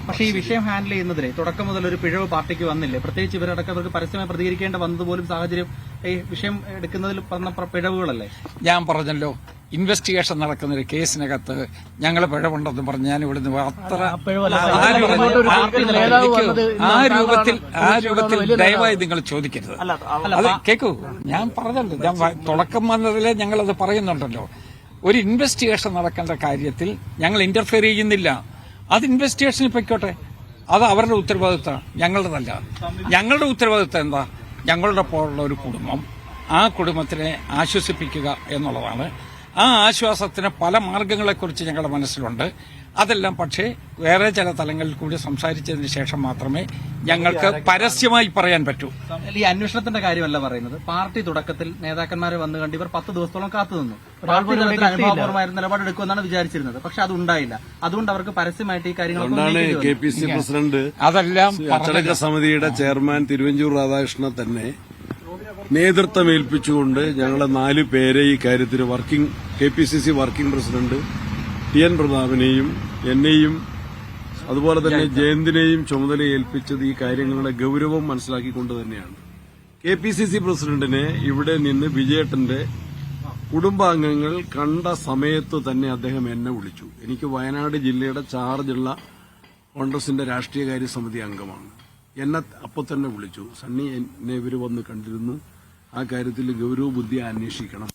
പക്ഷേ ഈ വിഷയം ഹാൻഡിൽ ചെയ്യുന്നതിന് തുടക്കം മുതൽ ഒരു പിഴവ് പാർട്ടിക്ക് വന്നില്ലേ? പ്രത്യേകിച്ച് ഇവരടക്കം അവർക്ക് പരസ്യമായി പ്രതികരിക്കേണ്ട വന്നതുപോലും സാഹചര്യം ഈ വിഷയം എടുക്കുന്നതിൽ പറഞ്ഞ പിഴവുകളല്ലേ? ഞാൻ പറഞ്ഞല്ലോ, ഇൻവെസ്റ്റിഗേഷൻ നടക്കുന്ന ഒരു കേസിനകത്ത് ഞങ്ങൾ പിഴവുണ്ടെന്ന് പറഞ്ഞ് ഞാൻ ഇവിടുന്ന് അത്ര ആ രൂപത്തിൽ ദയവായി നിങ്ങൾ ചോദിക്കരുത്. അത് കേൾക്കൂ, ഞാൻ പറഞ്ഞല്ലോ, ഞാൻ തുടക്കം വന്നതിലെ ഞങ്ങളത് പറയുന്നുണ്ടല്ലോ. ഒരു ഇൻവെസ്റ്റിഗേഷൻ നടക്കേണ്ട കാര്യത്തിൽ ഞങ്ങൾ ഇന്റർഫിയർ ചെയ്യുന്നില്ല. അത് ഇൻവെസ്റ്റിഗേഷനിൽ പൊയ്ക്കോട്ടെ, അത് അവരുടെ ഉത്തരവാദിത്തം, ഞങ്ങളുടേതല്ല. ഞങ്ങളുടെ ഉത്തരവാദിത്തം എന്താ? ഞങ്ങളുടെ പോലുള്ള ഒരു കുടുംബം, ആ കുടുംബത്തിനെ ആശ്വസിപ്പിക്കുക എന്നുള്ളതാണ്. ആ ആശ്വാസത്തിന് പല മാർഗങ്ങളെക്കുറിച്ച് ഞങ്ങളുടെ മനസ്സിലുണ്ട്. അതെല്ലാം പക്ഷേ വേറെ ചില തലങ്ങളിൽ കൂടി സംസാരിച്ചതിന് ശേഷം മാത്രമേ ഞങ്ങൾക്ക് പരസ്യമായി പറയാൻ പറ്റൂ. ഈ അന്വേഷണത്തിന്റെ കാര്യമല്ല പറയുന്നത്. പാർട്ടി തുടക്കത്തിൽ നേതാക്കന്മാരെ വന്നു കണ്ട് ഇവർ 10 ദിവസത്തോളം കാത്തുനിന്നു. പാർട്ടി അനുഭവപൂർവ്വമായ നിലപാടെടുക്കുമെന്നാണ് വിചാരിച്ചിരുന്നത്. പക്ഷെ അതുണ്ടായില്ല. അതുകൊണ്ട് അവർക്ക് പരസ്യമായിട്ട് ഈ കാര്യങ്ങൾ KPC പ്രസിഡന്റ് അതെല്ലാം അച്ചടക്ക സമിതിയുടെ ചെയർമാൻ തിരുവഞ്ചൂർ രാധാകൃഷ്ണനെ തന്നെ നേതൃത്വം ഏൽപ്പിച്ചുകൊണ്ട് ഞങ്ങളെ 4 പേരെ ഈ കാര്യത്തിൽ KPCC വർക്കിംഗ് പ്രസിഡന്റ് TN പ്രതാപനെയും എന്നെയും അതുപോലെ തന്നെ ജയന്തിനെയും ചുമതല ഏൽപ്പിച്ചത് ഈ കാര്യങ്ങളുടെ ഗൌരവം മനസ്സിലാക്കിക്കൊണ്ട് തന്നെയാണ്. KPCC പ്രസിഡന്റിനെ ഇവിടെ നിന്ന് വിജയേട്ടന്റെ കുടുംബാംഗങ്ങൾ കണ്ട സമയത്ത് തന്നെ അദ്ദേഹം എന്നെ വിളിച്ചു. എനിക്ക് വയനാട് ജില്ലയുടെ ചാർജുള്ള കോൺഗ്രസിന്റെ രാഷ്ട്രീയകാര്യ സമിതി അംഗമാണ്. എന്നെ അപ്പോൾ തന്നെ വിളിച്ചു. സണ്ണി, എന്നെ ഇവർ വന്ന് കണ്ടിരുന്നു, ആ കാര്യത്തിൽ ഗൌരവ ബുദ്ധി അന്വേഷിക്കണം.